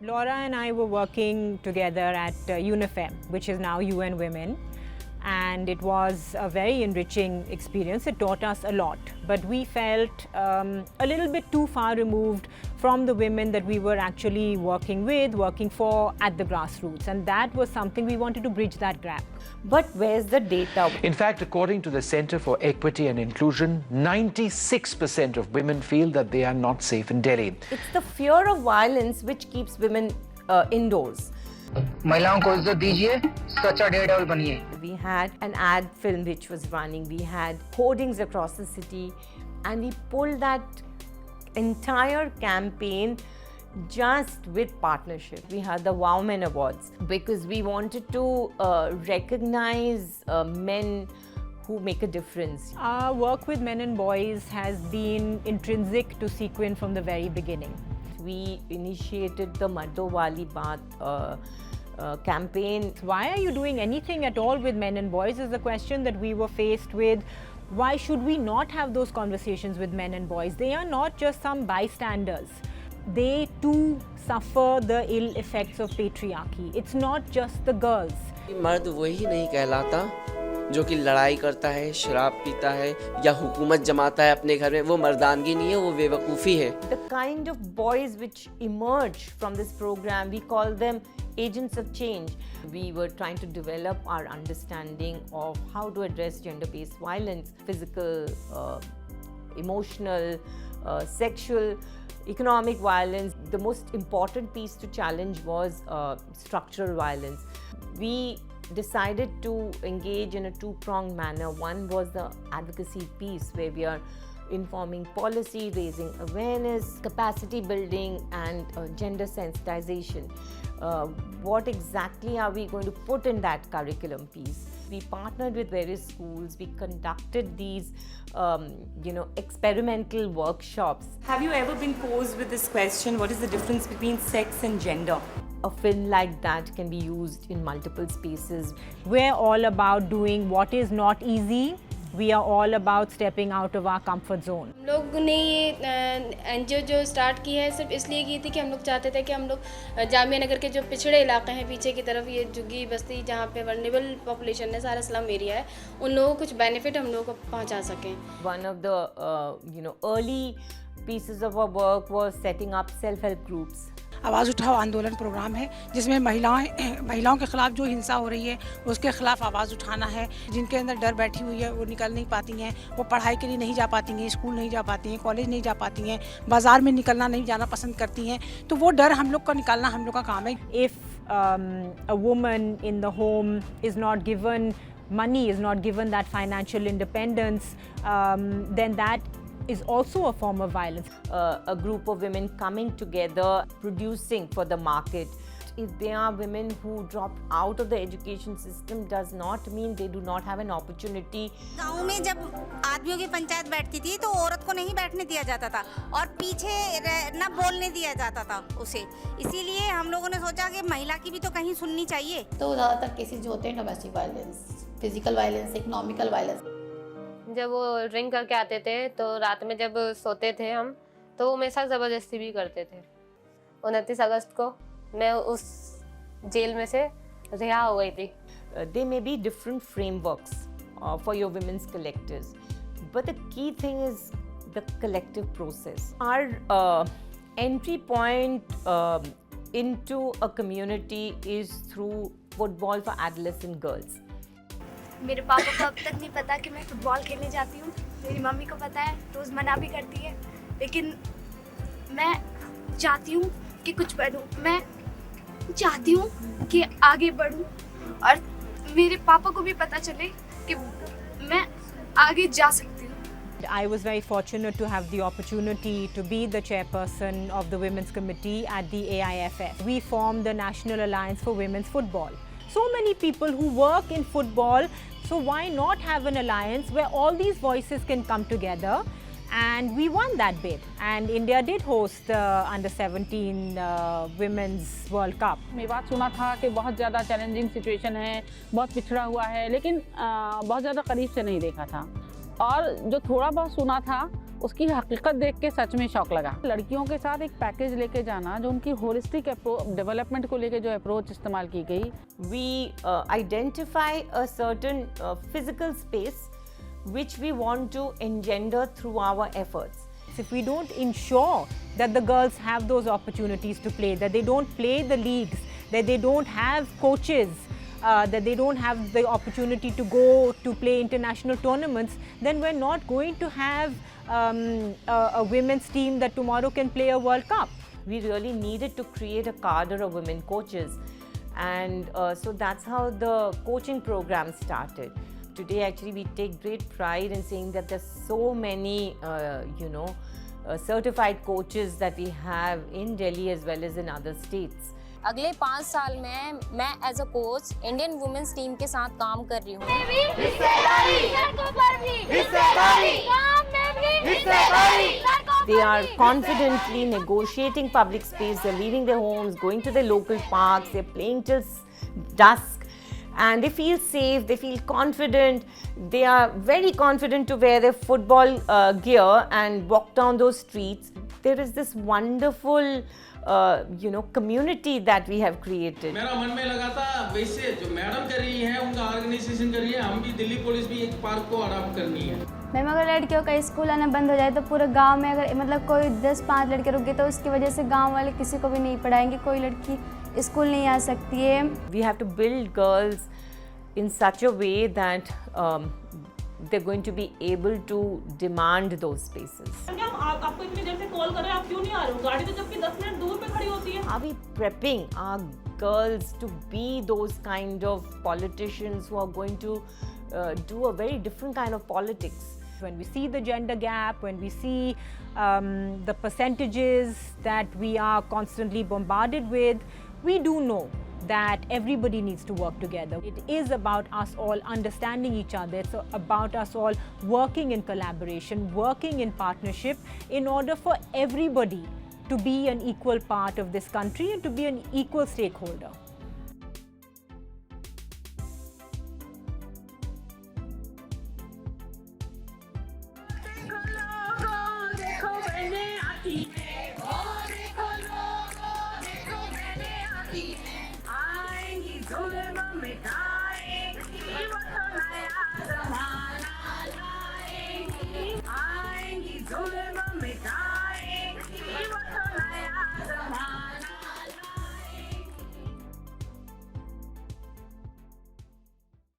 Lora and I were working together at UNIFEM, which is now UN Women, and it was a very enriching experience. It taught us a lot, but we felt a little bit too far removed from the women that we were actually working with, working for at the grassroots, and that was something we wanted to bridge that gap. But where's the data? In fact, according to the Center for Equity and Inclusion, 96% of women feel that they are not safe in Delhi. It's the fear of violence which keeps women indoors. महिलाओं को इज्जत दीजिए, सच्चा Daredevil बनिए. We had an ad film which was running, we had hoardings across the city, and we pulled that entire campaign just with partnership. We had the Wow Men Awards because we wanted to recognize men who make a difference. Our work with men and boys has been intrinsic to CEQUIN from the very beginning. We initiated the Mardo Wali Baat campaign. Why are you doing anything at all with men and boys is the question that we were faced with. Why should we not have those conversations with men and boys? They are not just some bystanders. They too suffer the ill effects of patriarchy. It's not just the girls. मर्द वही नहीं कहलाता जो कि लड़ाई करता है, शराब पीता है या हुकूमत जमाता है अपने घर में. वो मर्दानगी नहीं है, वो बेवकूफ़ी है. The kind of boys which emerge from this program, we call them agents of change. We were trying to develop our understanding of how to address gender-based violence, physical, emotional, sexual, economic violence. The most important piece to challenge was structural violence. We decided to engage in a two-pronged manner. One was the advocacy piece where we are informing policy, raising awareness, capacity building and gender sensitization. What exactly are we going to put in that curriculum piece? We partnered with various schools. We conducted these, experimental workshops. Have you ever been posed with this question, what is the difference between sex and gender? A film like that can be used in multiple spaces. We're all about doing what is not easy. We are all about stepping out of our comfort zone. हम लोग ने ये NGO जो start की है सिर्फ इसलिए की थी कि हम लोग चाहते थे कि हम लोग जामिया नगर के जो पिछड़े इलाके हैं पीछे की तरफ ये झुग्गी बस्ती जहाँ पे वल्नरेबल पॉपुलेशन है सारा स्लम एरिया है उन लोगों को कुछ बेनिफिट हम लोगों को पहुँचा सकें. One of the early pieces of our work was setting up self-help groups. आवाज़ उठाओ आंदोलन प्रोग्राम है जिसमें महिलाओं के खिलाफ जो हिंसा हो रही है उसके खिलाफ आवाज़ उठाना है. जिनके अंदर डर बैठी हुई है वो निकल नहीं पाती हैं, वो पढ़ाई के लिए नहीं जा पाती हैं, स्कूल नहीं जा पाती हैं, कॉलेज नहीं जा पाती हैं, बाज़ार में निकलना नहीं जाना पसंद करती हैं, तो वो डर हम लोग का निकालना हम लोग का काम है. If a woman in the home is not given money, is not given that financial independence, then that is also a form of violence. A group of women coming together, producing for the market. If there are women who dropped out of the education system, does not mean they do not have an opportunity. गाँव में जब आदमियों की पंचायत बैठती थी तो औरत को नहीं बैठने दिया जाता था और पीछे न बोलने दिया जाता था उसे. इसीलिए हम लोगों ने सोचा कि महिला की भी तो कहीं सुननी चाहिए. तो ज़्यादातर केसेस जो होते हैं domestic violence, physical violence, economical violence. जब वो ड्रिंक करके आते थे तो रात में जब सोते थे हम तो वो मेरे साथ ज़बरदस्ती भी करते थे. 29 अगस्त को मैं उस जेल में से रिहा हो गई थी. There may be different frameworks for your women's collectives, but the key thing is the collective process. Our entry point into a community is through football for adolescent girls. मेरे पापा को अब तक नहीं पता कि मैं फुटबॉल खेलने जाती हूँ. मेरी मम्मी को पता है, रोज़ मना भी करती है, लेकिन मैं चाहती हूँ कि कुछ बनूँ. मैं चाहती हूँ कि आगे बढ़ूँ और मेरे पापा को भी पता चले कि मैं आगे जा सकती हूँ. I was very fortunate to have the opportunity to be the chairperson of the Women's Committee at the AIFF. We formed the National Alliance for Women's Football. So many people who work in football, so why not have an alliance where all these voices can come together? And we won that bid. And India did host the Under-17 Women's World Cup. मैं बात सुना था कि बहुत ज़्यादा challenging situation है, बहुत पिछड़ा हुआ है, लेकिन बहुत ज़्यादा करीब से नहीं देखा था. और जो थोड़ा बहुत सुना था उसकी हकीकत देख के सच में शौक लगा। लड़कियों के साथ एक पैकेज लेके जाना, जो उनकी होलिस्टिक डेवलपमेंट को लेके जो अप्रोच इस्तेमाल की गई। We identify a certain physical space which we want to engender through our efforts. If we don't ensure that the girls have those opportunities to play, that they don't play the leagues, that they don't have coaches, that they don't have the opportunity to go to play international tournaments, then we're not going to have a women's team that tomorrow can play a World Cup. We really needed to create a cadre of women coaches, and so that's how the coaching program started. Today actually we take great pride in saying that there's so many certified coaches that we have in Delhi as well as in other states. अगले 5 साल में मैं as a coach Indian women's team के साथ काम कर रही हूँ। They are confidently negotiating public space, they're leaving their homes, going to their local parks, they're playing till dusk, and they feel safe, they feel confident, they are very confident to wear their football gear and walk down those streets. There is this wonderful community that we have created. मेरा मन में लगा था वैसे जो madam कर रही हैं उनका ऑर्गेनाइजेशन कर रही है, हम भी दिल्ली पुलिस भी एक पार्क को अडॉप्ट करनी है। मैम अगर लड़कियों का स्कूल आना बंद हो जाए तो पूरे गांव में अगर मतलब कोई 10-5 लड़के रुक गए तो उसकी वजह से गांव वाले किसी को भी नहीं पढ़ाएंगे, कोई लड़की स्कूल नहीं आ सकती है। We have to build girls in such a way that they're going to be able to demand those spaces. आपको इतनी देर से कॉल कर रहे हैं, आप क्यों नहीं आ रहे हो? गाड़ी तो जबकि 10 मिनट दूर पे खड़ी होती है। Are we prepping our girls to be those kind of politicians who are going to do a very different kind of politics? When we see the gender gap, when we see the percentages that we are constantly bombarded with, we do know that everybody needs to work together. It is about us all understanding each other. It's about us all working in collaboration, working in partnership in order for everybody to be an equal part of this country and to be an equal stakeholder. देखो मैंने आती